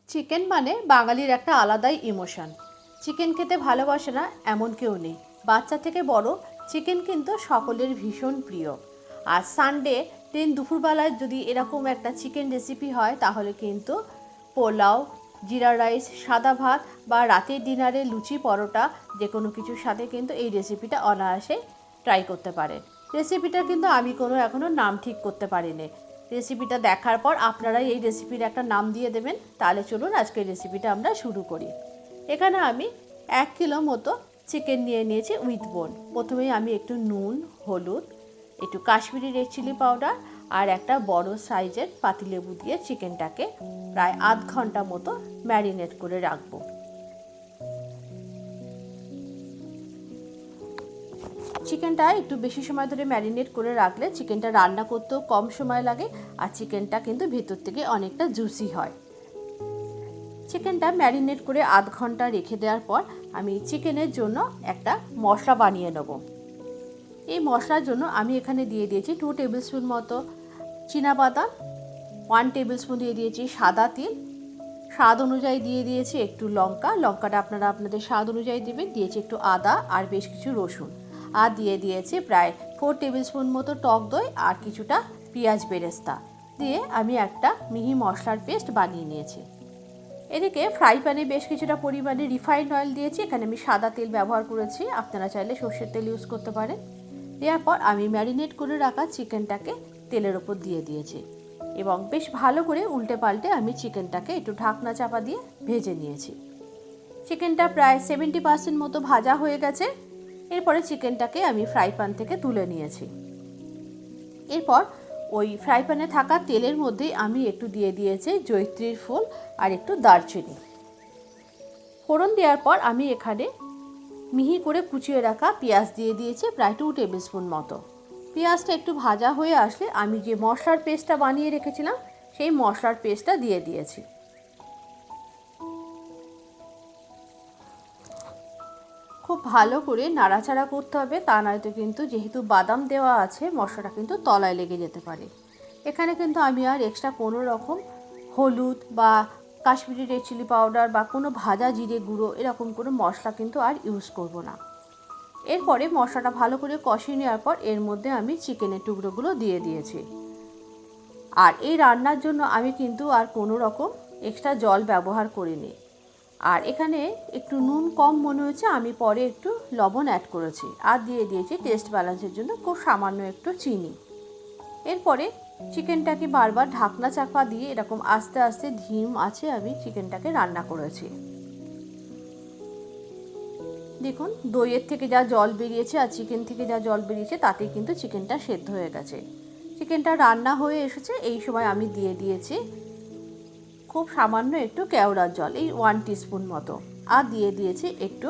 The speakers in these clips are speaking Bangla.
চিকেন মানে বাঙালির একটা আলাদাই ইমোশন। চিকেন খেতে ভালোবাসে না এমন কেউ নেই। বাচ্চা থেকে বড় চিকেন কিন্তু সকলের ভীষণ প্রিয়। আর সানডে দিন দুপুরবেলায় যদি এরকম একটা চিকেন রেসিপি হয় তাহলে কিন্তু পোলাও, জিরা রাইস, সাদা ভাত বা রাতের ডিনারে লুচি পরোটা যে কোনো কিছুর সাথে কিন্তু এই রেসিপিটা অনায়াসে ট্রাই করতে পারেন। রেসিপিটার কিন্তু আমি এখনও নাম ঠিক করতে পারিনি। রেসিপিটা দেখার পর আপনারাই এই রেসিপির একটা নাম দিয়ে দেবেন। তাহলে চলুন আজকের রেসিপিটা আমরা শুরু করি। এখানে আমি 1 কিলো মতো চিকেন নিয়ে নিয়েছি উইথ বোন। প্রথমেই আমি একটু নুন, হলুদ, একটু কাশ্মীরি রেড চিলি পাউডার আর একটা বড় সাইজের পাতিলেবু দিয়ে চিকেনটাকে প্রায় আধ ঘন্টা মতো ম্যারিনেট করে রাখবো। চিকেনটা একটু বেশি সময় ধরে ম্যারিনেট করে রাখলে চিকেনটা রান্না করতেও কম সময় লাগে আর চিকেনটা কিন্তু ভেতর থেকে অনেকটা জুসি হয়। চিকেনটা ম্যারিনেট করে আধ ঘন্টা রেখে দেওয়ার পর আমি চিকেনের জন্য একটা মশলা বানিয়ে নেব। এই মশলার জন্য আমি এখানে দিয়ে দিয়েছি 2 টেবিল স্পুন মতো চীনাবাদাম, 1 টেবিল স্পুন দিয়ে দিয়েছি সাদা তিল, স্বাদ অনুযায়ী দিয়ে দিয়েছি একটু লঙ্কাটা আপনারা আপনাদের স্বাদ অনুযায়ী দেবেন, দিয়েছি একটু আদা আর বেশ কিছু রসুন, আর দিয়ে দিয়েছি প্রায় 4 টেবিল স্পুন মতো টক দই আর কিছুটা পেঁয়াজ বেরেস্তা দিয়ে আমি একটা মিহি মশলার পেস্ট বানিয়ে নিয়েছি। এদিকে ফ্রাই প্যানে বেশ কিছুটা পরিমাণে রিফাইন্ড অয়েল দিয়েছি। এখানে আমি সাদা তেল ব্যবহার করেছি, আপনারা চাইলে সর্ষের তেল ইউজ করতে পারেন। দেওয়ার পর আমি ম্যারিনেট করে রাখা চিকেনটাকে তেলের ওপর দিয়ে দিয়েছি এবং বেশ ভালো করে উল্টে পাল্টে আমি চিকেনটাকে একটু ঢাকনা চাপা দিয়ে ভেজে নিয়েছি। চিকেনটা প্রায় 70% মতো ভাজা হয়ে গেছে। এরপরে চিকেনটাকে আমি ফ্রাই প্যান থেকে তুলে নিয়েছি। এরপর ওই ফ্রাই প্যানে থাকা তেলের মধ্যেই আমি একটু দিয়ে দিয়েছি জয়িত্রীর ফুল আর একটু দারচিনি। ফোড়ন দেওয়ার পর আমি এখানে মিহি করে কুচিয়ে রাখা পেঁয়াজ দিয়ে দিয়েছি প্রায় 2 টেবিল স্পুন মতো। পেঁয়াজটা একটু ভাজা হয়ে আসলে আমি যে মশলার পেস্টটা বানিয়ে রেখেছিলাম সেই মশলার পেস্টটা দিয়ে দিয়েছি। খুব ভালো করে নাড়াচাড়া করতে হবে, তা নয়তো কিন্তু যেহেতু বাদাম দেওয়া আছে মশলাটা কিন্তু তলায় লেগে যেতে পারে। এখানে কিন্তু আমি আর এক্সট্রা কোনো রকম হলুদ বা কাশ্মীরি রেড চিলি পাউডার বা কোনো ভাজা জিরে গুঁড়ো এরকম কোনো মশলা কিন্তু আর ইউজ করব না। এরপরে মশলাটা ভালো করে কষিয়ে নেওয়ার পর এর মধ্যে আমি চিকেনের টুকরোগুলো দিয়ে দিয়েছি। আর এই রান্নার জন্য আমি কিন্তু আর কোনো রকম এক্সট্রা জল ব্যবহার করিনি। আর এখানে একটু নুন কম মনে হয়েছে, আমি পরে একটু লবণ অ্যাড করেছি আর দিয়ে দিয়েছি টেস্ট ব্যালেন্সের জন্য খুব সামান্য একটু চিনি। এরপরে চিকেনটাকে বারবার ঢাকনা চাপা দিয়ে এরকম আস্তে আস্তে ধিম আছে আমি চিকেনটাকে রান্না করেছি। দেখুন দইয়ের থেকে যা জল বেরিয়েছে আর চিকেন থেকে যা জল বেরিয়েছে তাতেই কিন্তু চিকেনটা সেদ্ধ হয়ে গেছে। চিকেনটা রান্না হয়ে এসেছে, এই সময় আমি দিয়ে দিয়েছি খুব সামান্য একটু কেওড়ার জল, এই 1 টিস্পুন মতো, আর দিয়ে দিয়েছি একটু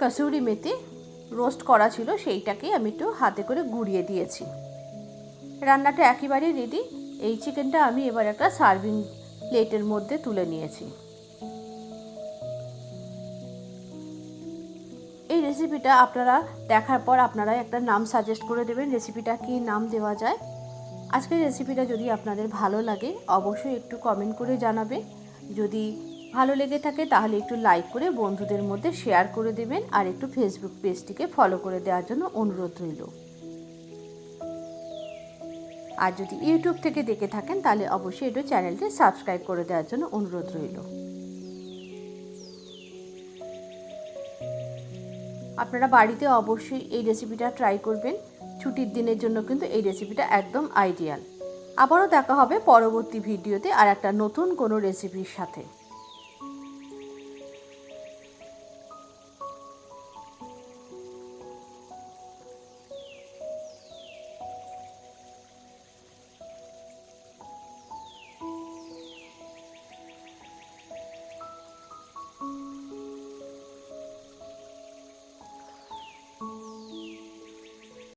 কসুরি মেথি রোস্ট করা ছিল, সেইটাকে আমি একটু হাতে করে গুঁড়িয়ে দিয়েছি। রান্নাটা একেবারে রেডি। এই চিকেনটা আমি এবার একটা সার্ভিং প্লেটের মধ্যে তুলে নিয়েছি। এই রেসিপিটা আপনারা দেখার পর আপনারা একটা নাম সাজেস্ট করে দেবেন, রেসিপিটা কী নাম দেওয়া যায়। আজকের রেসিপিটা যদি আপনাদের ভালো লাগে অবশ্যই একটু কমেন্ট করে জানাবেন। যদি ভালো লেগে থাকে তাহলে একটু লাইক করে বন্ধুদের মধ্যে শেয়ার করে দেবেন আর একটু ফেসবুক পেজটিকে ফলো করে দেওয়ার জন্য অনুরোধ রইল। আর যদি ইউটিউব থেকে দেখে থাকেন তাহলে অবশ্যই একটু চ্যানেলটি সাবস্ক্রাইব করে দেওয়ার জন্য অনুরোধ রইল। আপনারা বাড়িতে অবশ্যই এই রেসিপিটা ট্রাই করবেন। ছুটির দিনের জন্য কিন্তু এই রেসিপিটা একদম আইডিয়াল। আবারও দেখা হবে পরবর্তী ভিডিওতে আর একটা নতুন কোনো রেসিপির সাথে।